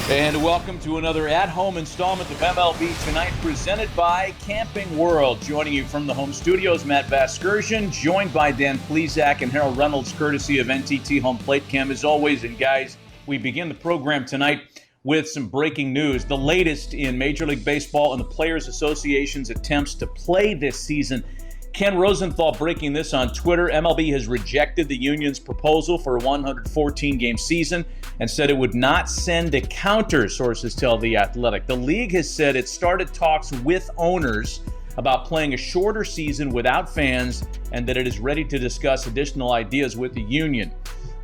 And welcome to another at-home installment of MLB Tonight, presented by Camping World. Joining you from the home studios, Matt Vasgersian, joined by Dan Plesac and Harold Reynolds, courtesy of NTT Home Plate Cam, as always. And guys, we begin the program tonight with some breaking news. The latest in Major League Baseball and the Players Association's attempts to play this season. Ken Rosenthal breaking this on Twitter. MLB has rejected the union's proposal for a 114-game season and said it would not send a counter, sources tell The Athletic. The league has said it started talks with owners about playing a shorter season without fans and that it is ready to discuss additional ideas with the union.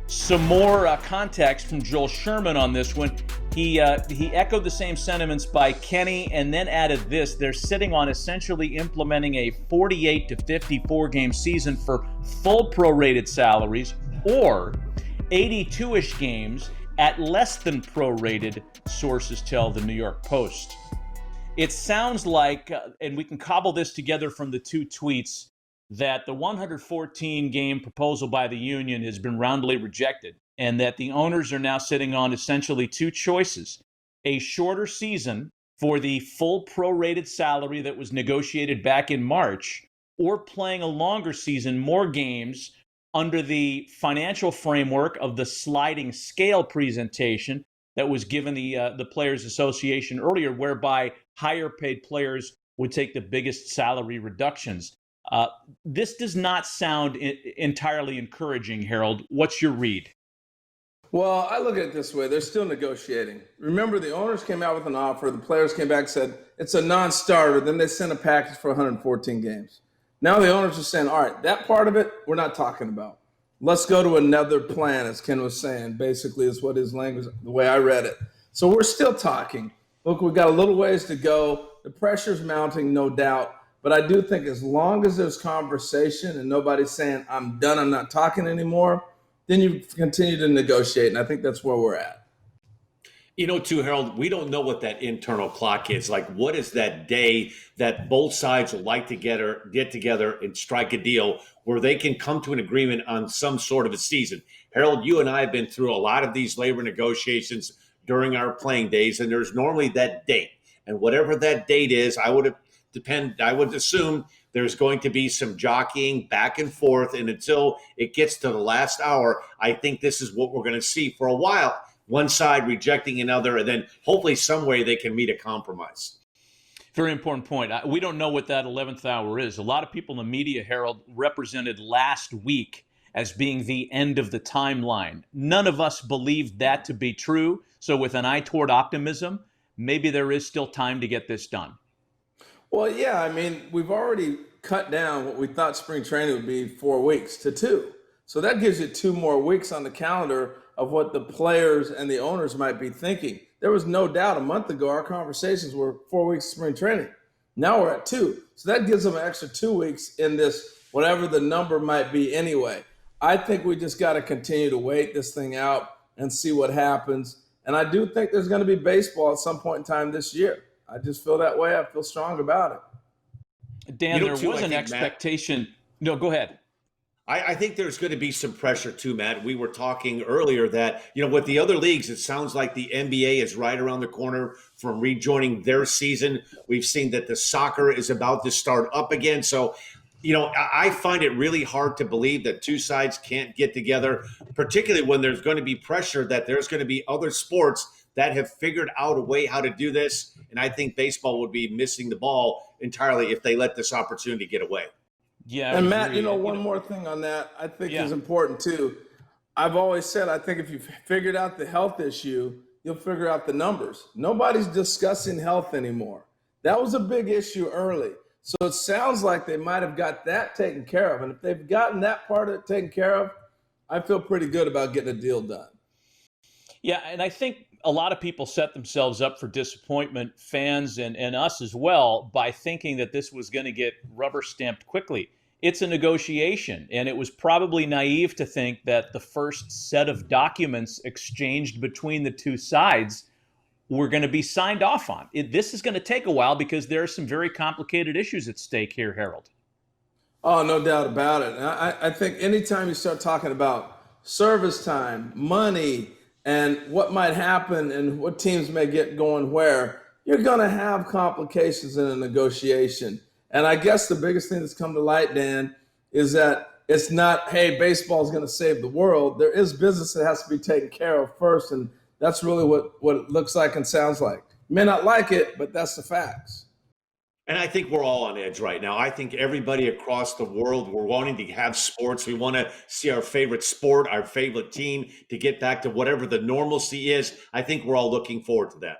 Some more context from Joel Sherman on this one. He echoed the same sentiments by Kenny and then added this: they're sitting on essentially implementing a 48 to 54 game season for full prorated salaries or 82-ish games at less than prorated, sources tell the New York Post. It sounds like, and we can cobble this together from the two tweets, that the 114-game proposal by the union has been roundly rejected and that the owners are now sitting on essentially two choices: a shorter season for the full prorated salary that was negotiated back in March, or playing a longer season, more games, under the financial framework of the sliding scale presentation that was given the Players Association earlier, whereby higher paid players would take the biggest salary reductions. This does not sound entirely encouraging, Harold. What's your read? Well, I look at it this way. They're still negotiating. Remember, the owners came out with an offer. The players came back and said, it's a non-starter. Then they sent a package for 114 games. Now the owners are saying, all right, that part of it, we're not talking about. Let's go to another plan, as Ken was saying, basically is what his language, the way I read it. So we're still talking. Look, we've got a little ways to go. The pressure's mounting, no doubt. But I do think as long as there's conversation and nobody's saying, I'm done, I'm not talking anymore, then you continue to negotiate. And I think that's where we're at. You know, too, Harold, we don't know what that internal clock is. Like, what is that day that both sides would like to get together and strike a deal where they can come to an agreement on some sort of a season? Harold, you and I have been through a lot of these labor negotiations during our playing days, and there's normally that date. And whatever that date is, I would assume there's going to be some jockeying back and forth. And until it gets to the last hour, I think this is what we're going to see for a while. One side rejecting another, and then hopefully some way they can meet a compromise. Very important point. We don't know what that 11th hour is. A lot of people in the media, Harold, represented last week as being the end of the timeline. None of us believed that to be true. So with an eye toward optimism, maybe there is still time to get this done. Well, yeah, I mean, we've already cut down what we thought spring training would be 4 weeks to 2. So that gives you 2 more weeks on the calendar of what the players and the owners might be thinking. There was no doubt a month ago our conversations were 4 weeks of spring training. Now we're at 2. So that gives them an extra 2 weeks in this, whatever the number might be anyway. I think we just got to continue to wait this thing out and see what happens. And I do think there's going to be baseball at some point in time this year. I just feel that way. I feel strong about it. Dan, there was an expectation. Matt, no, go ahead. I think there's going to be some pressure too, Matt. We were talking earlier that, with the other leagues, it sounds like the NBA is right around the corner from rejoining their season. We've seen that the soccer is about to start up again. So, I find it really hard to believe that two sides can't get together, particularly when there's going to be pressure that there's going to be other sports that have figured out a way how to do this. And I think baseball would be missing the ball entirely if they let this opportunity get away. Yeah. And Matt, one more thing on that I think is important too. I've always said, I think if you've figured out the health issue, you'll figure out the numbers. Nobody's discussing health anymore. That was a big issue early. So it sounds like they might have got that taken care of. And if they've gotten that part of it taken care of, I feel pretty good about getting a deal done. Yeah, and I think a lot of people set themselves up for disappointment, fans and us as well, by thinking that this was going to get rubber stamped quickly. It's a negotiation, and it was probably naive to think that the first set of documents exchanged between the two sides were going to be signed off on. This is going to take a while because there are some very complicated issues at stake here, Harold. Oh, no doubt about it. I think anytime you start talking about service time, money, and what might happen and what teams may get going where, you're going to have complications in a negotiation. And I guess the biggest thing that's come to light, Dan, is that it's not, hey, baseball is going to save the world. There is business that has to be taken care of first. And that's really what it looks like and sounds like. You may not like it, but that's the facts. And I think we're all on edge right now. I think everybody across the world, we're wanting to have sports. We want to see our favorite sport, our favorite team to get back to whatever the normalcy is. I think we're all looking forward to that.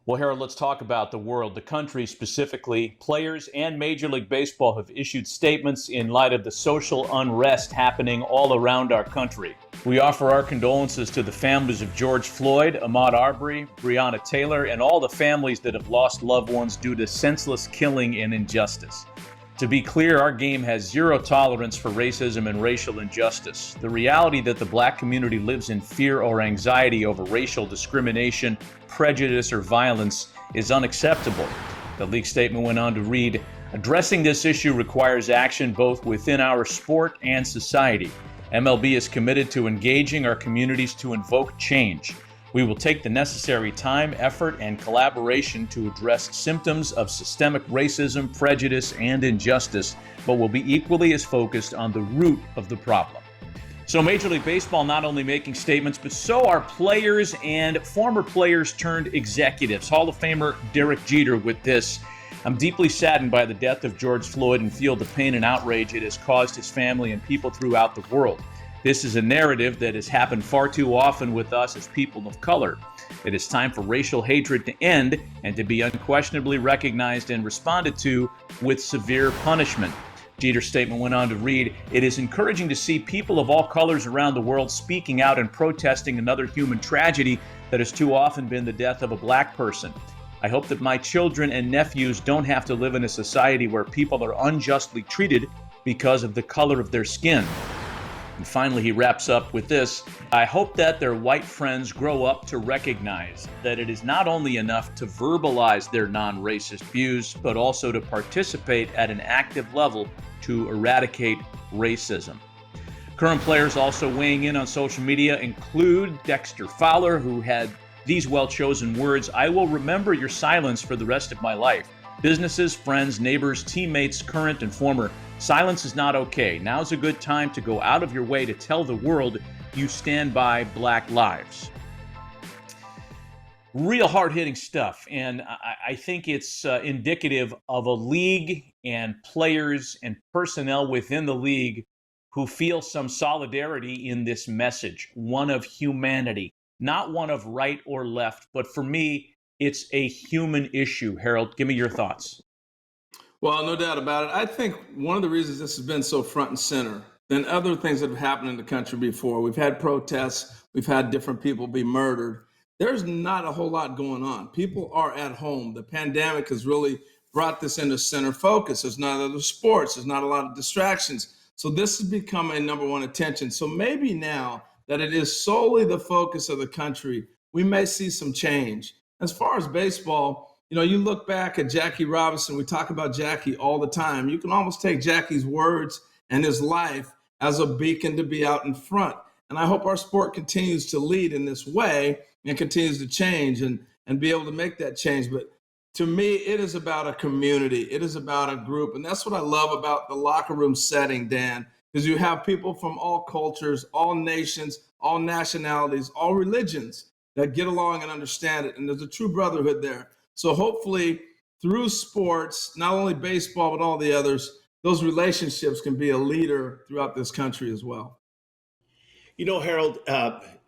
Well, Harold, let's talk about the world, the country specifically. Players and Major League Baseball have issued statements in light of the social unrest happening all around our country. We offer our condolences to the families of George Floyd, Ahmaud Arbery, Breonna Taylor, and all the families that have lost loved ones due to senseless killing and injustice. To be clear, our game has zero tolerance for racism and racial injustice. The reality that the black community lives in fear or anxiety over racial discrimination, prejudice, or violence is unacceptable. The league statement went on to read, addressing this issue requires action both within our sport and society. MLB is committed to engaging our communities to invoke change. We will take the necessary time, effort, and collaboration to address symptoms of systemic racism, prejudice, and injustice, but will be equally as focused on the root of the problem. So Major League Baseball not only making statements, but so are players and former players turned executives. Hall of Famer Derek Jeter with this. I'm deeply saddened by the death of George Floyd and feel the pain and outrage it has caused his family and people throughout the world. This is a narrative that has happened far too often with us as people of color. It is time for racial hatred to end and to be unquestionably recognized and responded to with severe punishment. Jeter's statement went on to read, it is encouraging to see people of all colors around the world speaking out and protesting another human tragedy that has too often been the death of a black person. I hope that my children and nephews don't have to live in a society where people are unjustly treated because of the color of their skin. And finally, he wraps up with this, I hope that their white friends grow up to recognize that it is not only enough to verbalize their non-racist views, but also to participate at an active level to eradicate racism. Current players also weighing in on social media include Dexter Fowler, who had these well-chosen words, I will remember your silence for the rest of my life. Businesses, friends, neighbors, teammates, current and former, silence is not okay. Now's a good time to go out of your way to tell the world you stand by Black lives. Real hard-hitting stuff, and I think it's indicative of a league and players and personnel within the league who feel some solidarity in this message, one of humanity, not one of right or left, but for me, it's a human issue. Harold, give me your thoughts. Well, no doubt about it. I think one of the reasons this has been so front and center than other things that have happened in the country before, we've had protests, we've had different people be murdered. There's not a whole lot going on. People are at home. The pandemic has really brought this into center focus. There's not other sports. There's not a lot of distractions. So this has become a number one attention. So maybe now that it is solely the focus of the country, we may see some change. As far as baseball, you know, you look back at Jackie Robinson, we talk about Jackie all the time. You can almost take Jackie's words and his life as a beacon to be out in front. And I hope our sport continues to lead in this way and continues to change and be able to make that change. But to me, it is about a community. It is about a group. And that's what I love about the locker room setting, Dan, because you have people from all cultures, all nations, all nationalities, all religions that get along and understand it. And there's a true brotherhood there. So hopefully through sports, not only baseball, but all the others, those relationships can be a leader throughout this country as well. You know, Harold,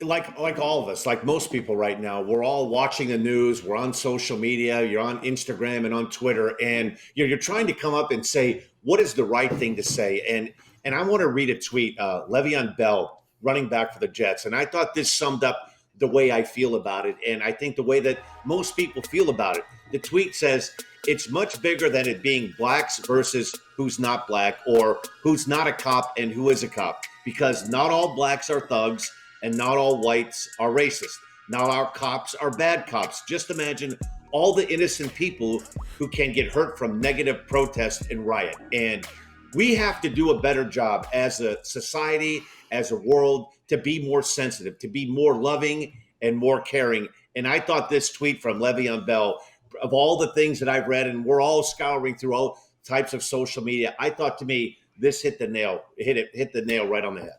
like all of us, like most people right now, we're all watching the news. We're on social media. You're on Instagram and on Twitter, and you're trying to come up and say, what is the right thing to say? And I want to read a tweet, Le'Veon Bell, running back for the Jets. And I thought this summed up the way I feel about it. And I think the way that most people feel about it. The tweet says, it's much bigger than it being blacks versus who's not black or who's not a cop and who is a cop. Because not all blacks are thugs and not all whites are racist. Not all cops are bad cops. Just imagine all the innocent people who can get hurt from negative protest and riot. And We have to do a better job as a society, as a world, to be more sensitive, to be more loving and more caring. And I thought this tweet from Le'Veon Bell, of all the things that I've read, and we're all scouring through all types of social media, I thought, to me, this hit the nail right on the head.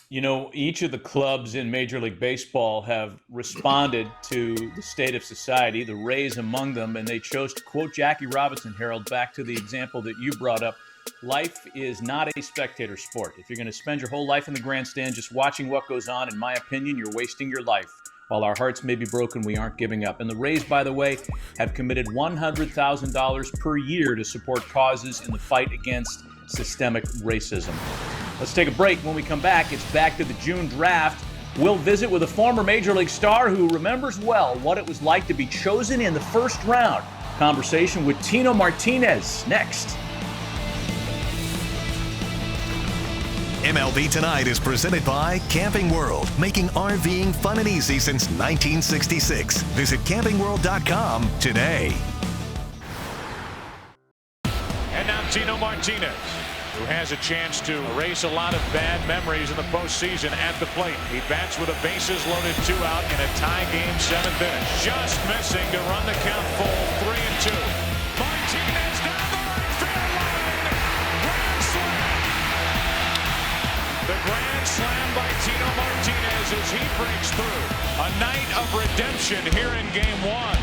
You know, each of the clubs in Major League Baseball have responded to the state of society, the Rays among them, and they chose to quote Jackie Robinson, Harold, back to the example that you brought up. Life is not a spectator sport. If you're going to spend your whole life in the grandstand just watching what goes on, in my opinion, you're wasting your life. While our hearts may be broken, we aren't giving up. And the Rays, by the way, have committed $100,000 per year to support causes in the fight against systemic racism. Let's take a break. When we come back, it's back to the June draft. We'll visit with a former Major League star who remembers well what it was like to be chosen in the first round. Conversation with Tino Martinez next. MLB Tonight is presented by Camping World, making RVing fun and easy since 1966. Visit campingworld.com today. And now Tino Martinez, who has a chance to erase a lot of bad memories in the postseason at the plate. He bats with a bases-loaded 2 out in a tie game 7th inning. Just missing to run the count full, 3-2. Martinez down the right field line. Grand slam. The grand slam by Tino Martinez as he breaks through. A night of redemption here in Game 1.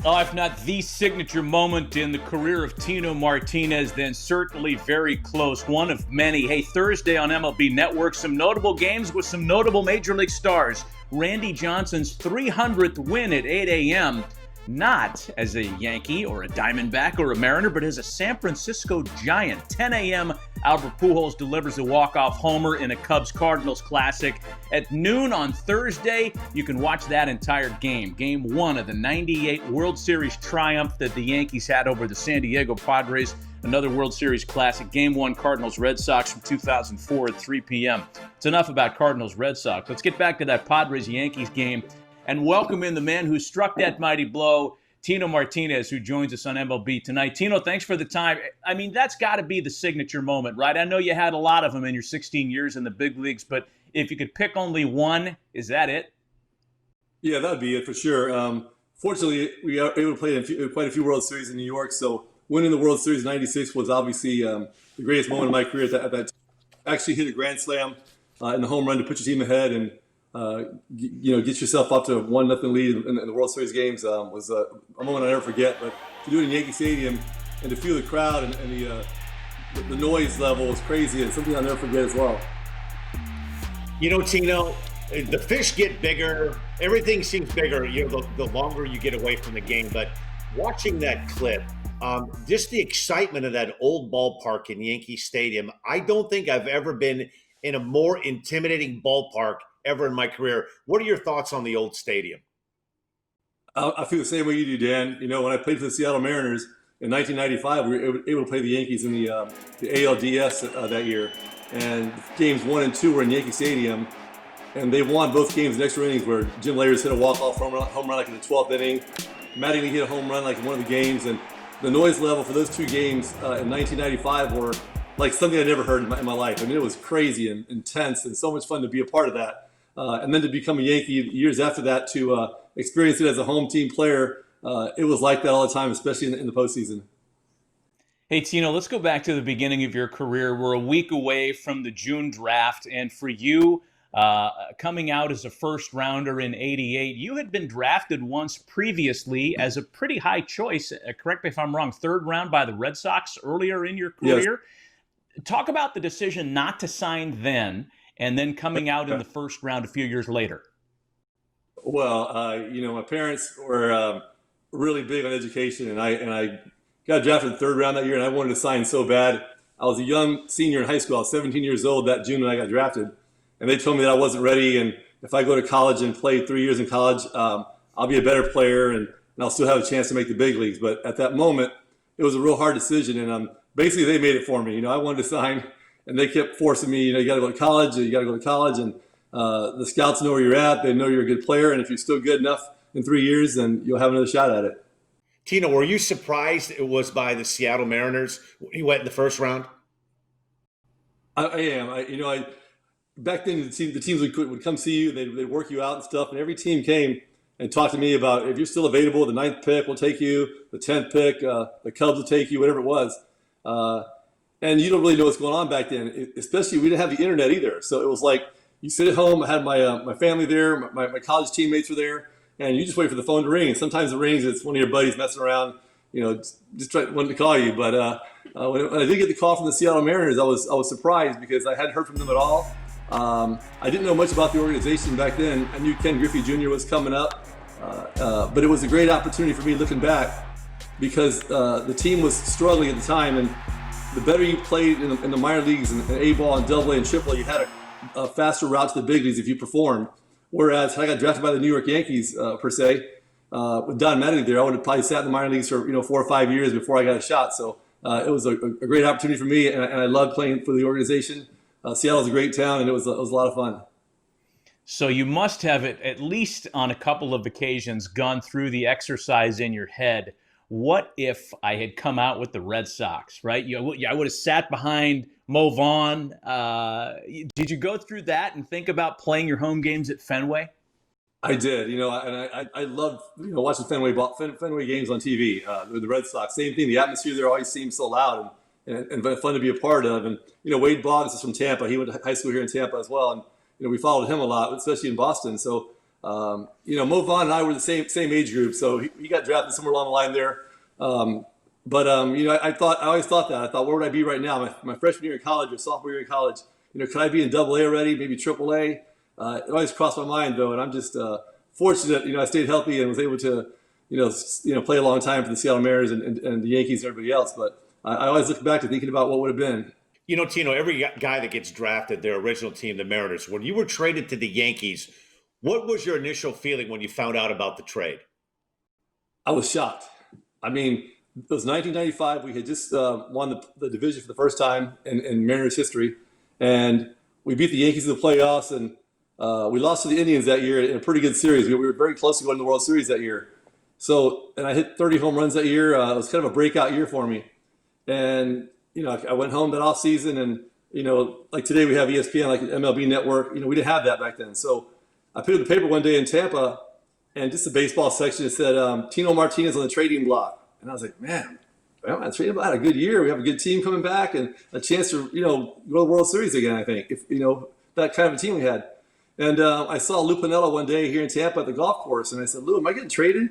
Oh, if not the signature moment in the career of Tino Martinez, then certainly very close. One of many. Hey, Thursday on MLB Network, some notable games with some notable Major League stars. Randy Johnson's 300th win at 8 a.m., not as a Yankee or a Diamondback or a Mariner, but as a San Francisco Giant. 10 a.m., Albert Pujols delivers a walk-off homer in a Cubs-Cardinals classic. At noon on Thursday, you can watch that entire game. Game 1 of the '98 World Series triumph that the Yankees had over the San Diego Padres. Another World Series classic. Game 1, Cardinals-Red Sox from 2004 at 3 p.m. It's enough about Cardinals-Red Sox. Let's get back to that Padres-Yankees game and welcome in the man who struck that mighty blow, Tino Martinez, who joins us on MLB Tonight. Tino, thanks for the time. I mean, that's got to be the signature moment, right? I know you had a lot of them in your 16 years in the big leagues, but if you could pick only one, is that it? Yeah, that would be it for sure. Fortunately, we are able to play in quite a few World Series in New York, so winning the World Series in '96 was obviously the greatest moment of my career at that time. Actually hit a grand slam in the home run to put your team ahead and get yourself up to a 1-0 lead in the World Series games was a moment I'll never forget. But to do it in Yankee Stadium and to feel the crowd and the noise level was crazy and something I'll never forget as well. You know, Tino, the fish get bigger. Everything seems bigger, the longer you get away from the game. But watching that clip, just the excitement of that old ballpark in Yankee Stadium, I don't think I've ever been in a more intimidating ballpark ever in my career. What are your thoughts on the old stadium? I feel the same way you do, Dan. You know, when I played for the Seattle Mariners in 1995, we were able to play the Yankees in the ALDS that year. And games 1 and 2 were in Yankee Stadium. And they won both games in extra innings where Jim Layers hit a walk-off home run like in the 12th inning. Mattingly hit a home run like in one of the games. And the noise level for those 2 games in 1995 were like something I never heard in my life. I mean, it was crazy and intense and so much fun to be a part of that. And then to become a Yankee years after that, to experience it as a home team player, it was like that all the time, especially in the postseason. Hey, Tino, let's go back to the beginning of your career. We're a week away from the June draft, and for you, coming out as a first rounder in '88, you had been drafted once previously as a pretty high choice, correct me if I'm wrong, 3rd round by the Red Sox earlier in your career. Yes. Talk about the decision not to sign then, and then coming out in the first round a few years later. Well, my parents were really big on education, and I got drafted in the 3rd round that year, and I wanted to sign so bad. I was a young senior in high school. I was 17 years old that June when I got drafted, and they told me that I wasn't ready, and if I go to college and play 3 years in college, I'll be a better player, and I'll still have a chance to make the big leagues. But at that moment, it was a real hard decision, and basically they made it for me. I wanted to sign, and they kept forcing me, you got to go to college, and the scouts know where you're at. They know you're a good player, and if you're still good enough in 3 years, then you'll have another shot at it. Tino, were you surprised it was by the Seattle Mariners when he went in the first round? I am. Back then the teams would come see you, they'd work you out and stuff, and every team came and talked to me about, if you're still available, the 9th pick will take you, the 10th pick, the Cubs will take you, whatever it was. And you don't really know what's going on back then, especially we didn't have the internet either. So it was like you sit at home. I had my family there, my college teammates were there, and you just wait for the phone to ring. And sometimes it rings, it's one of your buddies messing around, just wanting to call you. But when I did get the call from the Seattle Mariners, I was surprised because I hadn't heard from them at all. I didn't know much about the organization back then. I knew Ken Griffey Jr. was coming up, but it was a great opportunity for me looking back because the team was struggling at the time, and the better you played in the minor leagues and A-ball and Double-A and Triple-A, you had a faster route to the big leagues if you performed. Whereas I got drafted by the New York Yankees per se, with Don Mattingly there, I would have probably sat in the minor leagues for 4 or 5 years before I got a shot. So it was a great opportunity for me, and I loved playing for the organization. Seattle's a great town, and it was a lot of fun. So you must have, at least on a couple of occasions, gone through the exercise in your head. What if I had come out with the Red Sox, right? I would have sat behind Mo Vaughn. Did you go through that and think about playing your home games at Fenway? I did, and I loved watching Fenway games on TV. With the Red Sox, same thing. The atmosphere there always seemed so loud and fun to be a part of. And Wade Boggs is from Tampa. He went to high school here in Tampa as well, and we followed him a lot, especially in Boston. So Mo Vaughn and I were the same age group. So he got drafted somewhere along the line there. I always thought that. I thought, where would I be right now? My freshman year in college or sophomore year in college, could I be in Double-A already, maybe Triple-A? It always crossed my mind though, and I'm just fortunate. I stayed healthy and was able to, play a long time for the Seattle Mariners and the Yankees and everybody else. But I always look back to thinking about what would have been. Tino, every guy that gets drafted, their original team, the Mariners, when you were traded to the Yankees, what was your initial feeling when you found out about the trade? I was shocked. I mean, it was 1995. We had just won the division for the first time in Mariners history, and we beat the Yankees in the playoffs, and we lost to the Indians that year in a pretty good series. We were very close to going to the World Series that year. So, and I hit 30 home runs that year. It was kind of a breakout year for me. And, I went home that off season, and, like today we have ESPN, like MLB Network. We didn't have that back then. So I picked up the paper one day in Tampa, and just the baseball section, it said Tino Martinez on the trading block. And I was like, man, the trading block had a good year. We have a good team coming back and a chance to, go to the World Series again, I think, if, that kind of a team we had. And I saw Lou Piniella one day here in Tampa at the golf course. And I said, Lou, am I getting traded?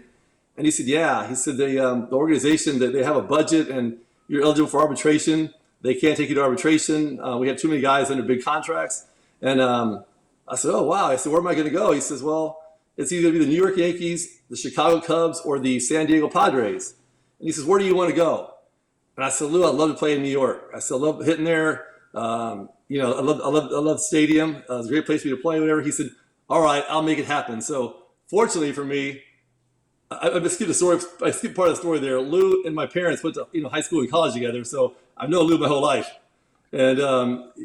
And he said, yeah. He said, the organization, they have a budget and you're eligible for arbitration. They can't take you to arbitration. We have too many guys under big contracts. And I said, oh, wow. I said, where am I going to go? He says, well, it's either going to be the New York Yankees, the Chicago Cubs, or the San Diego Padres. And he says, where do you want to go? And I said, Lou, I'd love to play in New York. I said, I love hitting there. I love the stadium. It's a great place for me to play, whatever. He said, all right, I'll make it happen. So fortunately for me, I skipped part of the story there. Lou and my parents went to high school and college together, so I've known Lou my whole life. And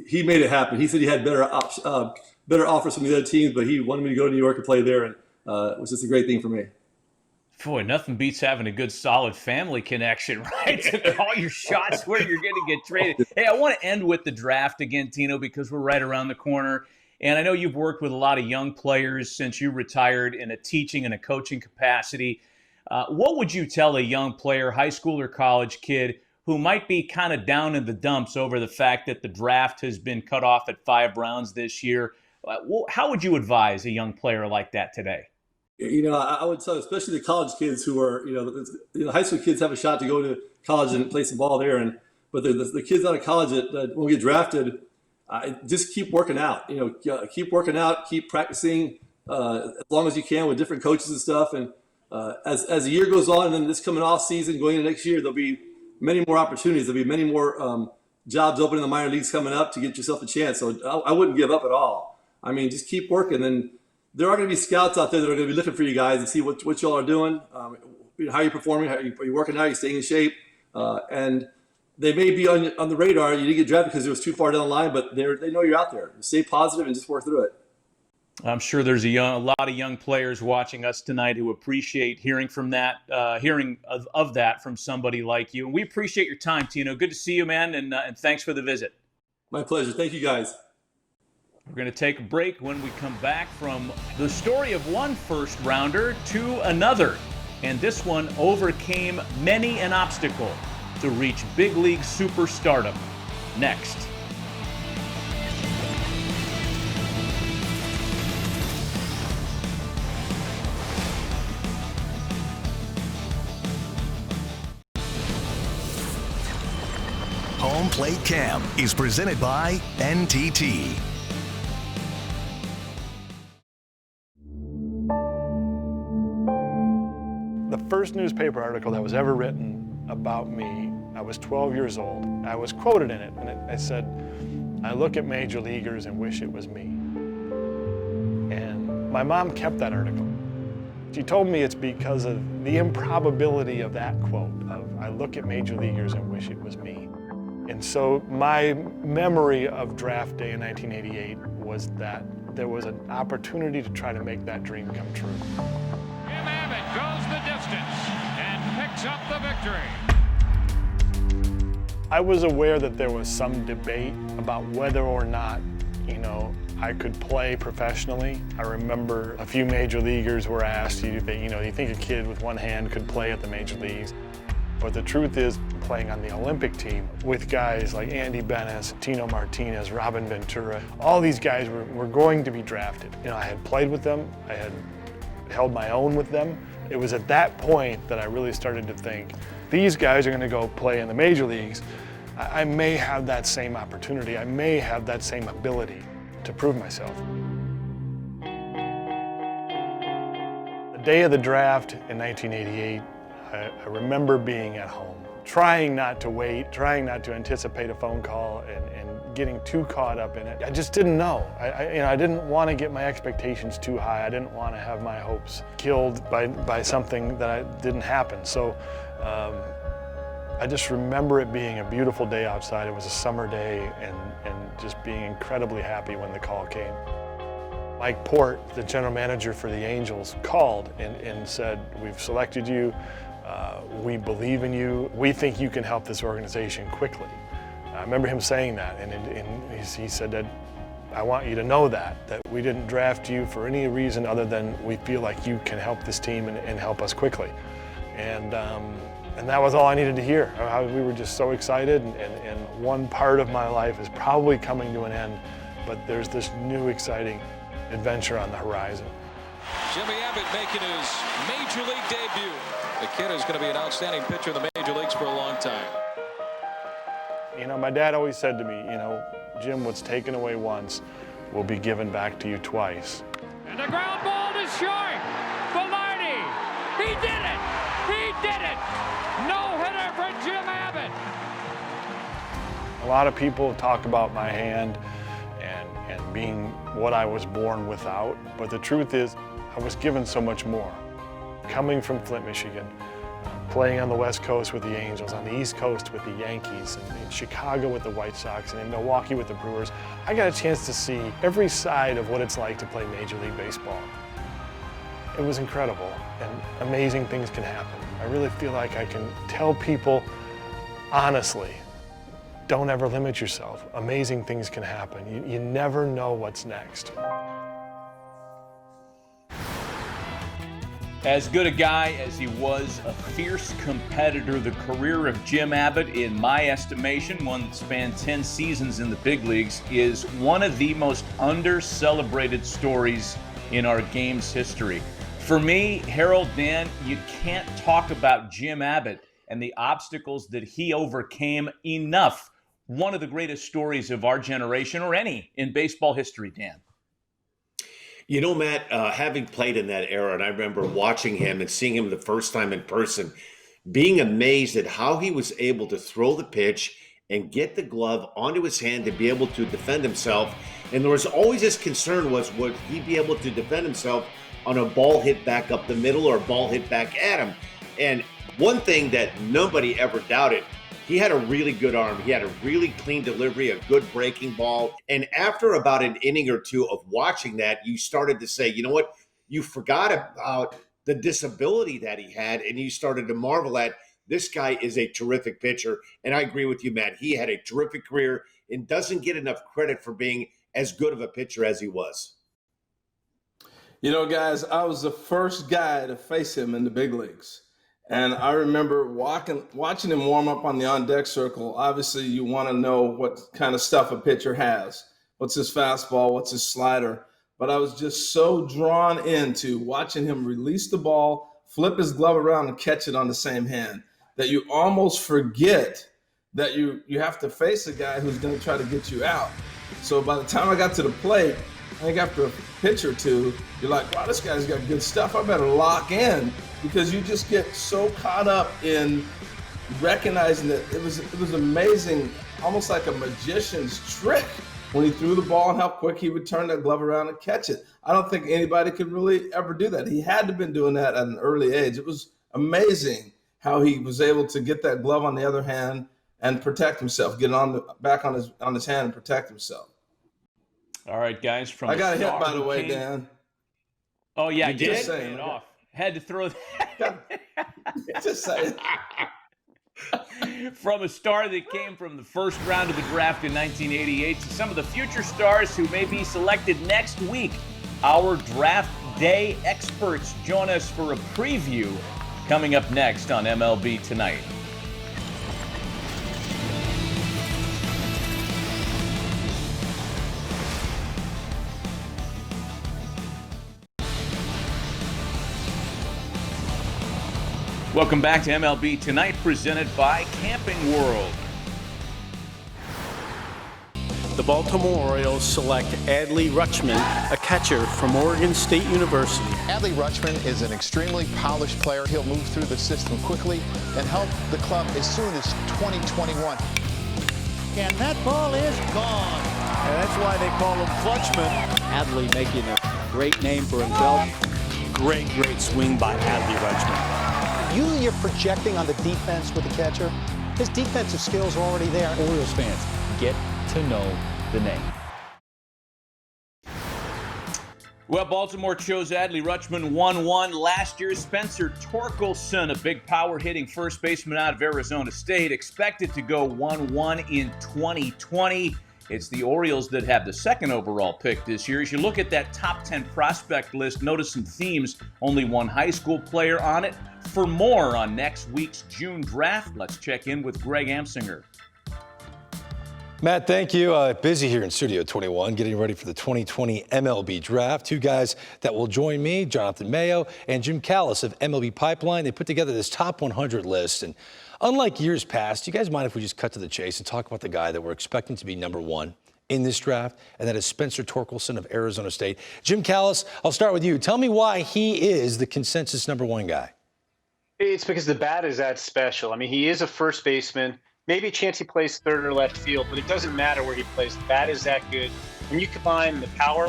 he made it happen. He said he had better offers from the other teams, but he wanted me to go to New York and play there, and it was just a great thing for me. Boy, nothing beats having a good, solid family connection, right? To call your shots where you're going to get traded. Hey, I want to end with the draft again, Tino, because we're right around the corner. And I know you've worked with a lot of young players since you retired in a teaching and a coaching capacity. What would you tell a young player, high school or college kid, who might be kind of down in the dumps over the fact that the draft has been cut off at 5 rounds this year? How would you advise a young player like that today? I would tell, especially the college kids who are, high school kids have a shot to go to college and play some ball there. But the kids out of college that when we get drafted, just keep working out. Keep working out, keep practicing as long as you can with different coaches and stuff. And as the year goes on, and then this coming off season, going into next year, there'll be many more opportunities. There'll be many more jobs open in the minor leagues coming up to get yourself a chance. So I wouldn't give up at all. I mean, just keep working. And there are going to be scouts out there that are going to be looking for you guys and see what y'all are doing, how you're performing, how you're working out, you're staying in shape, and they may be on the radar. You didn't get drafted because it was too far down the line, but they know you're out there. Stay positive and just work through it. I'm sure there's a lot of young players watching us tonight who appreciate hearing from that, hearing of that from somebody like you. And we appreciate your time, Tino. Good to see you, man, and thanks for the visit. My pleasure. Thank you, guys. We're going to take a break. When we come back, from the story of one first rounder to another. And this one overcame many an obstacle to reach big league superstardom. Next. Home Plate Cam is presented by NTT. The first newspaper article that was ever written about me, I was 12 years old. I was quoted in it, and I said, "I look at major leaguers and wish it was me." And my mom kept that article. She told me it's because of the improbability of that quote, of "I look at major leaguers and wish it was me." And so my memory of draft day in 1988 was that there was an opportunity to try to make that dream come true. Jim Abbott goes the distance and picks up the victory. I was aware that there was some debate about whether or not, I could play professionally. I remember a few major leaguers were asked, do you think a kid with one hand could play at the major leagues? But the truth is, playing on the Olympic team with guys like Andy Bennis, Tino Martinez, Robin Ventura, all these guys were going to be drafted. I had played with them, I had held my own with them. It was at that point that I really started to think, these guys are going to go play in the major leagues. I may have that same opportunity. I may have that same ability to prove myself. The day of the draft in 1988, I remember being at home, trying not to wait, trying not to anticipate a phone call and getting too caught up in it. I just didn't know. I didn't want to get my expectations too high. I didn't want to have my hopes killed by something that didn't happen. So I just remember it being a beautiful day outside. It was a summer day, and just being incredibly happy when the call came. Mike Port, the general manager for the Angels, called and said, "We've selected you. We believe in you. We think you can help this organization quickly." I remember him saying that, and he said that, "I want you to know that we didn't draft you for any reason other than we feel like you can help this team and help us quickly." And that was all I needed to hear. We were just so excited, and one part of my life is probably coming to an end, but there's this new exciting adventure on the horizon. Jimmy Abbott making his major league debut. The kid is going to be an outstanding pitcher in the major leagues for a long time. My dad always said to me, "Jim, what's taken away once will be given back to you twice." And the ground ball to short. Velarde. He did it. He did it. No hitter for Jim Abbott. A lot of people talk about my hand and being what I was born without, but the truth is I was given so much more. Coming from Flint, Michigan, playing on the West Coast with the Angels, on the East Coast with the Yankees, and in Chicago with the White Sox, and in Milwaukee with the Brewers, I got a chance to see every side of what it's like to play Major League Baseball. It was incredible, and amazing things can happen. I really feel like I can tell people honestly, don't ever limit yourself. Amazing things can happen. You never know what's next. As good a guy as he was a fierce competitor, the career of Jim Abbott, in my estimation, one that spanned 10 seasons in the big leagues, is one of the most under-celebrated stories in our game's history. For me, Harold, Dan, you can't talk about Jim Abbott and the obstacles that he overcame enough. One of the greatest stories of our generation, or any, in baseball history, Dan. Matt, having played in that era, and I remember watching him and seeing him the first time in person, being amazed at how he was able to throw the pitch and get the glove onto his hand to be able to defend himself. And there was always this concern would he be able to defend himself on a ball hit back up the middle or a ball hit back at him? And one thing that nobody ever doubted He had a really good arm. He had a really clean delivery, a good breaking ball. And after about an inning or two of watching that, you started to say, you know what? You forgot about the disability that he had, and you started to marvel at, this guy is a terrific pitcher. And I agree with you, Matt. He had a terrific career and doesn't get enough credit for being as good of a pitcher as he was. You know, guys, I was the first guy to face him in the big leagues. And I remember watching him warm up on the on-deck circle. Obviously, you want to know what kind of stuff a pitcher has. What's his fastball? What's his slider? But I was just so drawn into watching him release the ball, flip his glove around, and catch it on the same hand that you almost forget that you have to face a guy who's going to try to get you out. So by the time I got to the plate, I think after a pitch or two, you're like, wow, this guy's got good stuff. I better lock in, because you just get so caught up in recognizing that it was amazing, almost like a magician's trick when he threw the ball and how quick he would turn that glove around and catch it. I don't think anybody could really ever do that. He had to have been doing that at an early age. It was amazing how he was able to get that glove on the other hand and protect himself, get it back on his hand and protect himself. All right, guys. I got a hit, by the way, Dan. Oh, yeah, you did? Saying, it off. Had to throw that. Just saying. From a star that came from the first round of the draft in 1988 to some of the future stars who may be selected next week. Our draft day experts join us for a preview coming up next on MLB Tonight. Welcome back to MLB Tonight, presented by Camping World. The Baltimore Orioles select Adley Rutschman, a catcher from Oregon State University. Adley Rutschman is an extremely polished player. He'll move through the system quickly and help the club as soon as 2021. And that ball is gone. And that's why they call him Clutchman. Adley making a great name for himself. Great swing by Adley Rutschman. Usually you're projecting on the defense with the catcher. His defensive skills are already there. Orioles fans, get to know the name. Well, Baltimore chose Adley Rutschman 1-1. Last year, Spencer Torkelson, a big power-hitting first baseman out of Arizona State, expected to go 1-1 in 2020. It's the Orioles that have the second overall pick this year. As you look at that top 10 prospect list, notice some themes. Only one high school player on it. For more on next week's June draft, let's check in with Greg Amsinger. Matt, thank you. Busy here in Studio 21, getting ready for the 2020 MLB Draft. Two guys that will join me, Jonathan Mayo and Jim Callis of MLB Pipeline. They put together this top 100 list. And unlike years past, do you guys mind if we just cut to the chase and talk about the guy that we're expecting to be number one in this draft? And that is Spencer Torkelson of Arizona State. Jim Callis, I'll start with you. Tell me why he is the consensus number one guy. It's because the bat is that special. I mean, he is a first baseman. Maybe a chance he plays third or left field, but it doesn't matter where he plays. The bat is that good. When you combine the power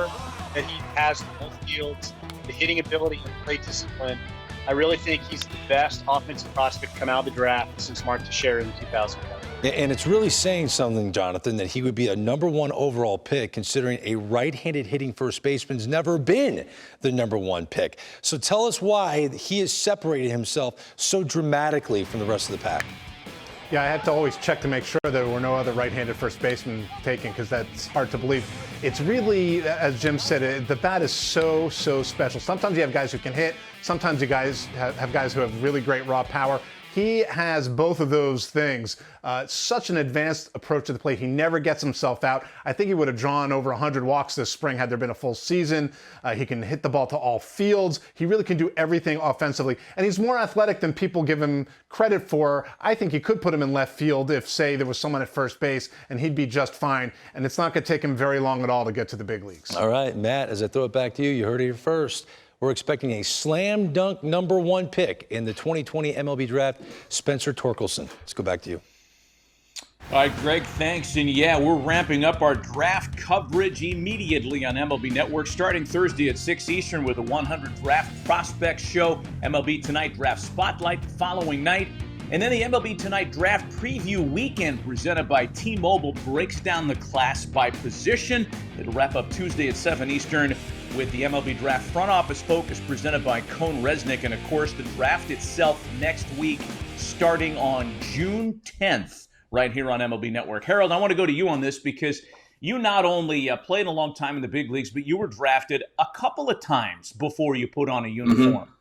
that he has in both fields, the hitting ability and plate discipline, I really think he's the best offensive prospect come out of the draft since Mark Teixeira in 2001. And it's really saying something, Jonathan, that he would be a number one overall pick, considering a right-handed hitting first baseman's never been the number one pick. So tell us why he has separated himself so dramatically from the rest of the pack. Yeah, I had to always check to make sure there were no other right-handed first basemen taken, because that's hard to believe. It's really, as Jim said, the bat is so special. Sometimes you have guys who can hit. Sometimes you guys have guys who have really great raw power. He has both of those things. Such an advanced approach to the plate. He never gets himself out. I think he would have drawn over 100 walks this spring had there been a full season. He can hit the ball to all fields. He really can do everything offensively. And he's more athletic than people give him credit for. I think you could put him in left field if, say, there was someone at first base, and he'd be just fine. And it's not going to take him very long at all to get to the big leagues. All right, Matt, as I throw it back to you, you heard it here first. We're expecting a slam dunk number one pick in the 2020 MLB Draft, Spencer Torkelson. Let's go back to you. All right, Greg, thanks. And yeah, we're ramping up our draft coverage immediately on MLB Network, starting Thursday at 6 Eastern with a 100 Draft Prospects Show. MLB Tonight Draft Spotlight the following night. And then the MLB Tonight Draft Preview Weekend presented by T-Mobile breaks down the class by position. It'll wrap up Tuesday at 7 Eastern with the MLB Draft Front Office Focus presented by Cone Resnick. And, of course, the draft itself next week starting on June 10th right here on MLB Network. Harold, I want to go to you on this because you not only played a long time in the big leagues, but you were drafted a couple of times before you put on a uniform. Mm-hmm.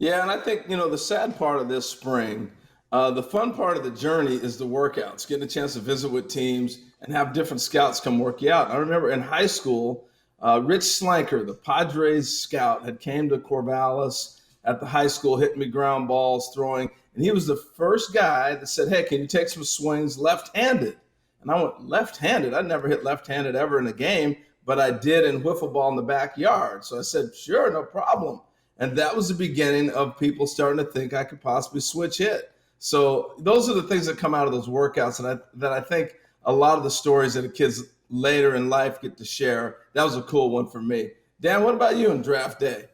Yeah, and I think, the sad part of this spring, the fun part of the journey is the workouts, getting a chance to visit with teams and have different scouts come work you out. I remember in high school, Rich Slanker, the Padres scout, had came to Corvallis at the high school, hitting me ground balls, throwing, and he was the first guy that said, hey, can you take some swings left-handed? And I went, left-handed? I never hit left-handed ever in a game, but I did in wiffle ball in the backyard. So I said, sure, no problem. And that was the beginning of people starting to think I could possibly switch hit. So those are the things that come out of those workouts that I think a lot of the stories that the kids later in life get to share. That was a cool one for me. Dan, what about you on draft day?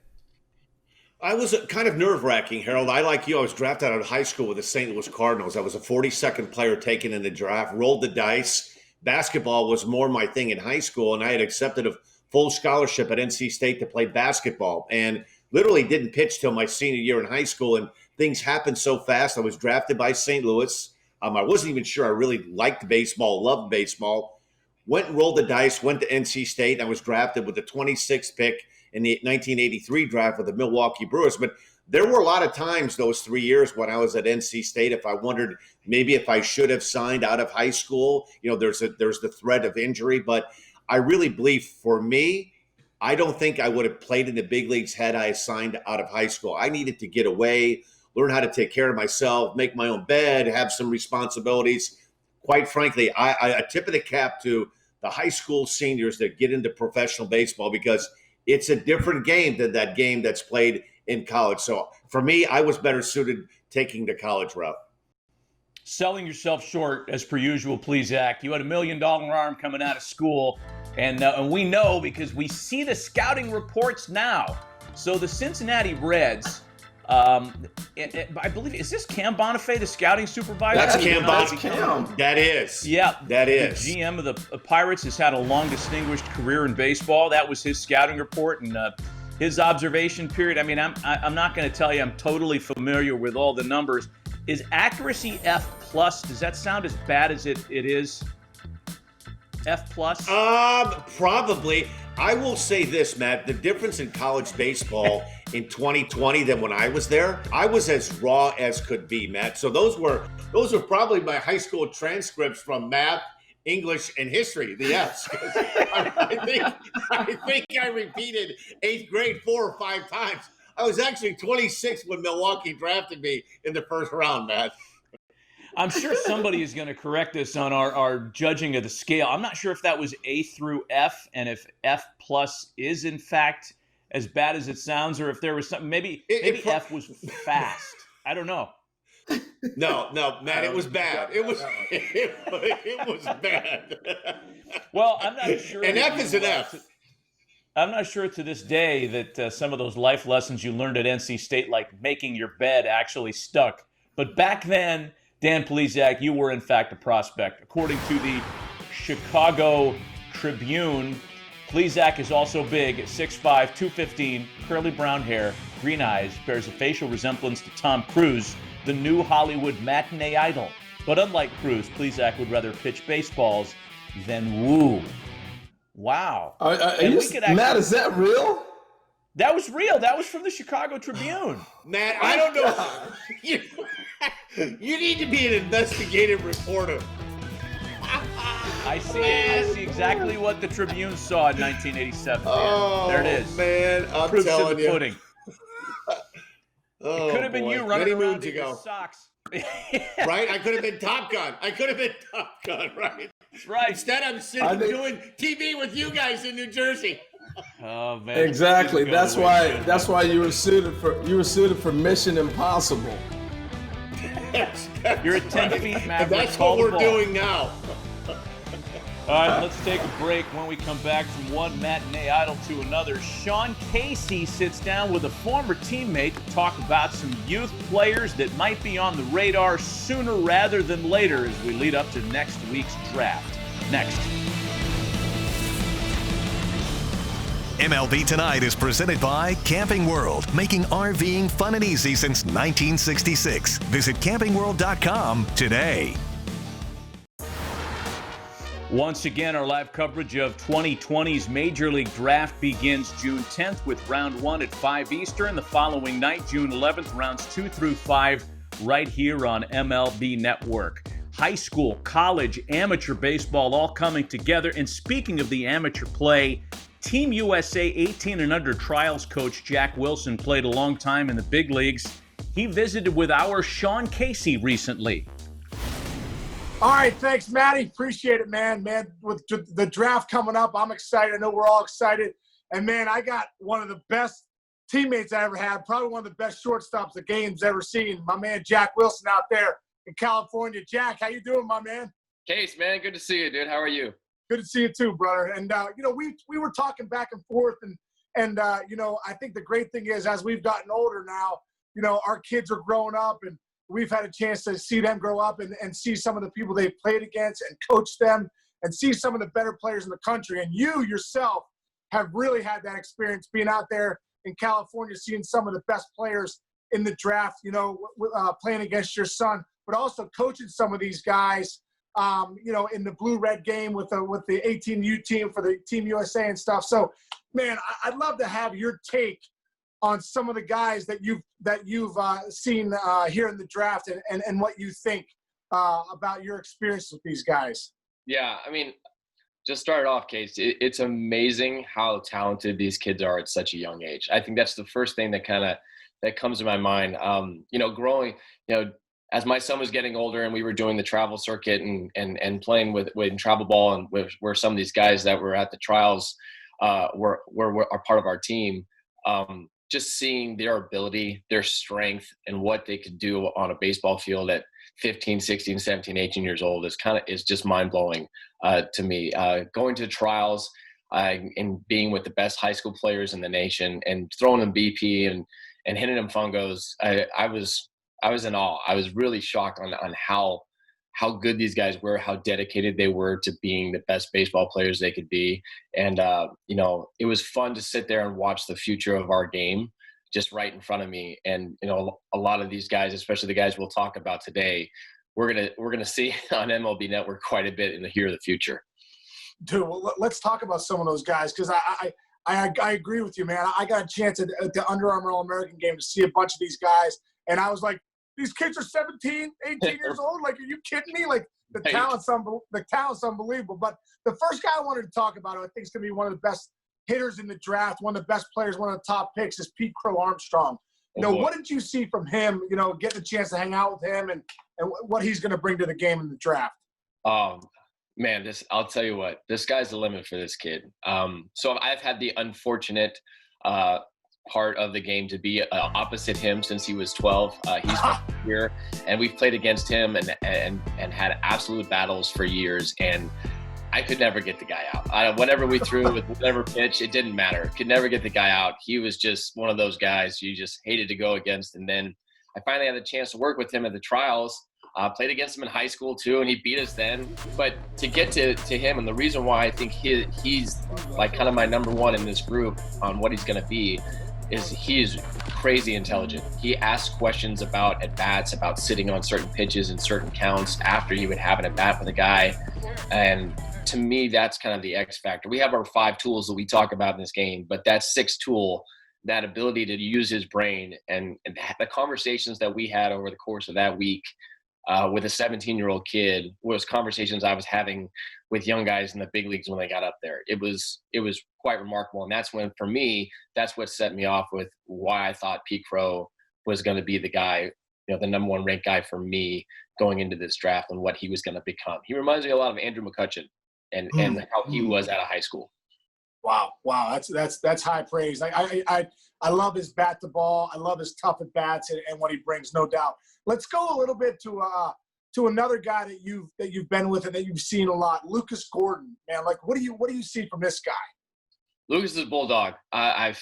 I was kind of nerve-wracking, Harold. I, like you, I was drafted out of high school with the St. Louis Cardinals. I was a 42nd player taken in the draft, rolled the dice. Basketball was more my thing in high school, and I had accepted a full scholarship at NC State to play basketball. And literally didn't pitch till my senior year in high school, and things happened so fast. I was drafted by St. Louis. I wasn't even sure I really liked baseball, loved baseball. Went and rolled the dice, went to NC State, and I was drafted with the 26th pick in the 1983 draft with the Milwaukee Brewers. But there were a lot of times those 3 years when I was at NC State, if I wondered maybe if I should have signed out of high school. There's the threat of injury, but I really believe for me, I don't think I would have played in the big leagues had I signed out of high school. I needed to get away, learn how to take care of myself, make my own bed, have some responsibilities. Quite frankly, I tip of the cap to the high school seniors that get into professional baseball because it's a different game than that game that's played in college. So for me, I was better suited taking the college route. Selling yourself short, as per usual, please, Zach. You had $1 million arm coming out of school. And we know because we see the scouting reports now. So the Cincinnati Reds, I believe, is this Cam Bonifay, the scouting supervisor? That's Cam Bonifay. That is. Yeah. That is. The GM of the Pirates has had a long, distinguished career in baseball. That was his scouting report and his observation period. I mean, I'm not going to tell you I'm totally familiar with all the numbers. Is accuracy F+? Does that sound as bad as it is? F+? Probably. I will say this, Matt. The difference in college baseball in 2020 than when I was there, I was as raw as could be, Matt. So those were probably my high school transcripts from math, English, and history, the Fs. I think I repeated 8th grade 4 or 5 times. I was actually 26 when Milwaukee drafted me in the first round, Matt. I'm sure somebody is going to correct us on our judging of the scale. I'm not sure if that was A through F and if F+ is in fact as bad as it sounds, or if there was something, maybe F was fast. I don't know. No, Matt, it was bad. It was bad. Well, I'm not sure. And F is an F. I'm not sure to this day that some of those life lessons you learned at NC State, like making your bed, actually stuck. But back then, Dan Plesac, you were in fact a prospect. According to the Chicago Tribune, Plesac is also big at 6'5", 215, curly brown hair, green eyes, bears a facial resemblance to Tom Cruise, the new Hollywood matinee idol. But unlike Cruise, Plesac would rather pitch baseballs than woo. Wow. Matt, is that real? That was real. That was from the Chicago Tribune. Matt, I don't know. You need to be an investigative reporter. I see exactly what the Tribune saw in 1987. Oh, there it is. Man, I'm Proof's telling in the you. pudding. It could have been you running around in your socks. Right? I could have been Top Gun. Right? That's right. Instead, I'm sitting doing TV with you guys in New Jersey. Oh man. Exactly. That's why you were suited for Mission Impossible. You're at 10 feet, Maverick. That's what we're doing now. All right, let's take a break. When we come back from one matinee idol to another, Sean Casey sits down with a former teammate to talk about some youth players that might be on the radar sooner rather than later as we lead up to next week's draft. Next. MLB Tonight is presented by Camping World, making RVing fun and easy since 1966. Visit campingworld.com today. Once again, our live coverage of 2020's Major League Draft begins June 10th with round 1 at 5 Eastern. The following night, June 11th, rounds 2 through 5 right here on MLB Network. High school, college, amateur baseball all coming together. And speaking of the amateur play, Team USA 18 and under trials coach Jack Wilson played a long time in the big leagues. He visited with our Sean Casey recently. All right, thanks, Matty. Appreciate it, man. With the draft coming up, I'm excited. I know we're all excited. And, man, I got one of the best teammates I ever had, probably one of the best shortstops the game's ever seen, my man Jack Wilson out there in California. Jack, how you doing, my man? Case, man, good to see you, dude. How are you? Good to see you too, brother. And, we were talking back and forth, and I think the great thing is as we've gotten older now, our kids are growing up, and we've had a chance to see them grow up and see some of the people they've played against and coach them and see some of the better players in the country. And you yourself have really had that experience being out there in California, seeing some of the best players in the draft, playing against your son, but also coaching some of these guys, in the blue-red game with the 18U team for the Team USA and stuff. So, man, I'd love to have your take on some of the guys that you've seen here in the draft and what you think about your experience with these guys. Yeah, I mean, just start off, Case. It's amazing how talented these kids are at such a young age. I think that's the first thing that comes to my mind. Growing, as my son was getting older and we were doing the travel circuit and playing with travel ball and where some of these guys that were at the trials were part of our team. Just seeing their ability, their strength, and what they could do on a baseball field at 15, 16, 17, 18 years old is just mind-blowing to me. Going to trials and being with the best high school players in the nation and throwing them BP and hitting them fungos, I was in awe. I was really shocked on how good these guys were, how dedicated they were to being the best baseball players they could be. And, it was fun to sit there and watch the future of our game just right in front of me. And, a lot of these guys, especially the guys we'll talk about today, we're going to see on MLB Network quite a bit in the future. Dude, well, let's talk about some of those guys. Cause I agree with you, man. I got a chance at the Under Armour All-American game to see a bunch of these guys. And I was like, these kids are 17, 18 years old. Like, are you kidding me? Like, the talent's unbelievable. But the first guy I wanted to talk about, who I think is going to be one of the best hitters in the draft, one of the best players, one of the top picks, is Pete Crow Armstrong. What did you see from him, getting a chance to hang out with him and what he's going to bring to the game in the draft? Man, I'll tell you what, this guy's the limit for this kid. So I've had the unfortunate part of the game to be opposite him since he was 12. He's here, and we've played against him and had absolute battles for years, and I could never get the guy out. Whatever we threw with whatever pitch, it didn't matter. Could never get the guy out. He was just one of those guys you just hated to go against. And then I finally had the chance to work with him at the trials. Played against him in high school too, and he beat us then. But to get to him, and the reason why I think he's like kind of my number one in this group on what he's going to be, is he's crazy intelligent. He asks questions about at-bats, about sitting on certain pitches and certain counts after he would have an at-bat with a guy. And to me, that's kind of the X factor. We have our 5 tools that we talk about in this game, but that 6th tool, that ability to use his brain and the conversations that we had over the course of that week with a 17-year-old kid was conversations I was having with young guys in the big leagues when they got up there. It was quite remarkable. And that's when, for me, that's what set me off with why I thought Pete Crow was going to be the guy, the number 1 ranked guy for me going into this draft and what he was going to become. He reminds me a lot of Andrew McCutcheon and how he was out of high school. Wow. That's high praise. I love his bat to ball. I love his tough at bats and what he brings, no doubt. Let's go a little bit to to another guy that you've been with and that you've seen a lot, Lucas Gordon, man. Like, what do you see from this guy? Lucas is a bulldog. I'm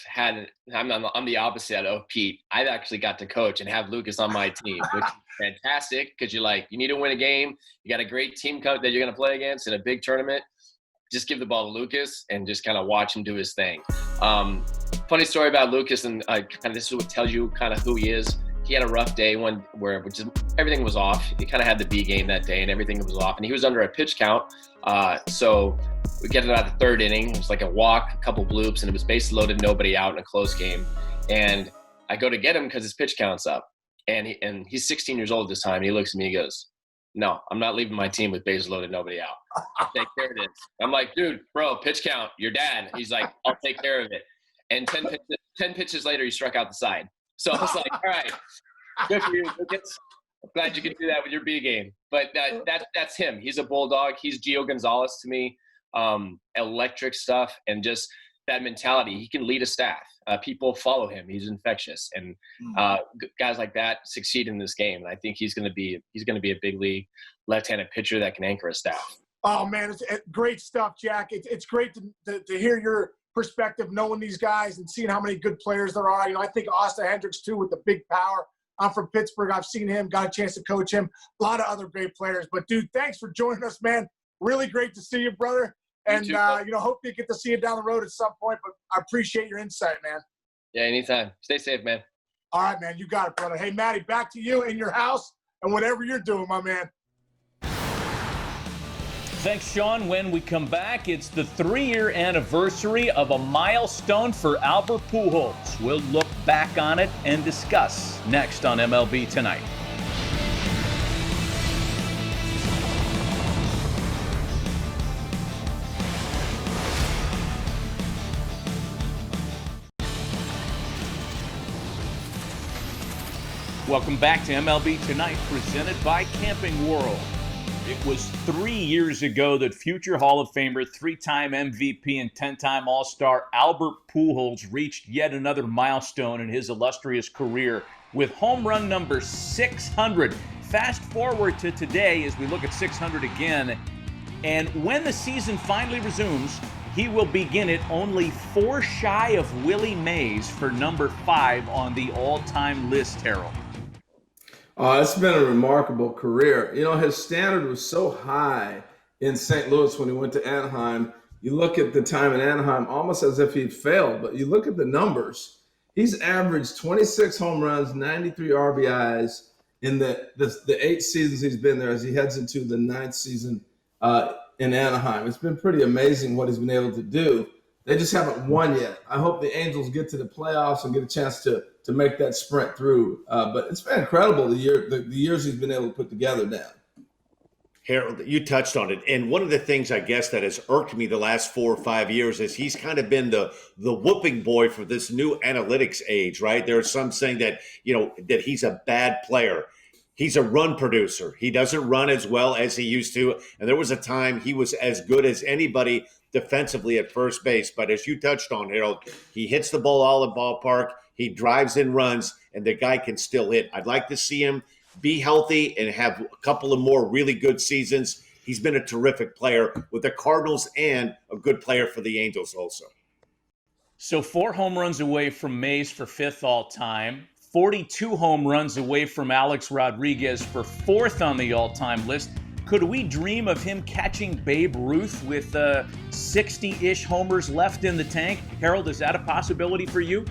the opposite of Pete. I've actually got to coach and have Lucas on my team, which is fantastic because you need to win a game. You got a great team that you're going to play against in a big tournament. Just give the ball to Lucas and just kind of watch him do his thing. Funny story about Lucas, and kind of this is what tells you kind of who he is. He had a rough day everything was off. He kind of had the B game that day and everything was off, and he was under a pitch count. So we get it out of the third inning. It was like a walk, a couple bloops, and it was base loaded, nobody out in a close game. And I go to get him because his pitch count's up. And he's 16 years old this time. And he looks at me and he goes, "No, I'm not leaving my team with bases loaded, nobody out. I'll take care of it." I'm like, "Dude, bro, pitch count, your dad." He's like, "I'll take care of it." And 10 pitches later, he struck out the side. So I was like, all right, good for you, Lucas. I'm glad you can do that with your B game. But that's him. He's a bulldog. He's Gio Gonzalez to me. Electric stuff and just that mentality. He can lead a staff. People follow him. He's infectious. And guys like that succeed in this game. And I think he's going to be a big league left-handed pitcher that can anchor a staff. Oh, man, it's great stuff, Jack. It's great to hear your perspective, knowing these guys and seeing how many good players there are. I think Austin Hendricks, too, with the big power. I'm from Pittsburgh. I've seen him, got a chance to coach him. A lot of other great players. But, dude, thanks for joining us, man. Really great to see you, brother. And, too, hope you get to see you down the road at some point. But I appreciate your insight, man. Yeah, anytime. Stay safe, man. All right, man. You got it, brother. Hey, Matty, back to you in your house and whatever you're doing, my man. Thanks, Sean. When we come back, it's the 3-year anniversary of a milestone for Albert Pujols. We'll look back on it and discuss next on MLB Tonight. Welcome back to MLB Tonight, presented by Camping World. It was 3 years ago that future Hall of Famer, 3-time MVP, and 10-time All-Star Albert Pujols reached yet another milestone in his illustrious career with home run number 600. Fast forward to today as we look at 600 again. And when the season finally resumes, he will begin it only 4 shy of Willie Mays for number 5 on the all-time list, Harold. It's been a remarkable career. His standard was so high in St. Louis when he went to Anaheim. You look at the time in Anaheim almost as if he'd failed, but you look at the numbers. He's averaged 26 home runs, 93 RBIs in the 8 seasons he's been there as he heads into the 9th season in Anaheim. It's been pretty amazing what he's been able to do. They just haven't won yet. I hope the Angels get to the playoffs and get a chance to make that sprint through. But it's been incredible the years he's been able to put together now. Harold, you touched on it. And one of the things, I guess, that has irked me the last 4 or 5 years is he's kind of been the whooping boy for this new analytics age, right? There are some saying that, that he's a bad player. He's a run producer. He doesn't run as well as he used to. And there was a time he was as good as anybody defensively at first base. But as you touched on, Harold, he hits the ball all in the ballpark. He drives in runs, and the guy can still hit. I'd like to see him be healthy and have a couple of more really good seasons. He's been a terrific player with the Cardinals and a good player for the Angels also. So 4 home runs away from Mays for 5th all-time, 42 home runs away from Alex Rodriguez for 4th on the all-time list. Could we dream of him catching Babe Ruth with 60-ish homers left in the tank? Harold, is that a possibility for you?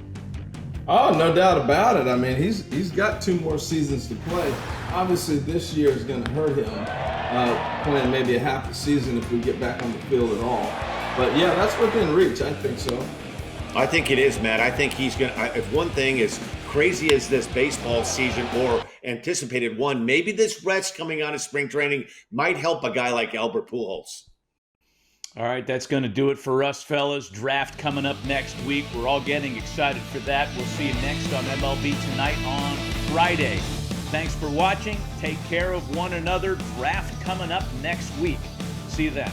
Oh, no doubt about it. I mean, he's got 2 more seasons to play. Obviously, this year is going to hurt him, playing maybe a half a season if we get back on the field at all. But, yeah, that's within reach. I think so. I think it is, Matt. I think he's going to – if one thing is crazy as this baseball season or anticipated one, maybe this rest coming out of spring training might help a guy like Albert Pujols. All right, that's going to do it for us, fellas. Draft coming up next week. We're all getting excited for that. We'll see you next on MLB Tonight on Friday. Thanks for watching. Take care of one another. Draft coming up next week. See you then.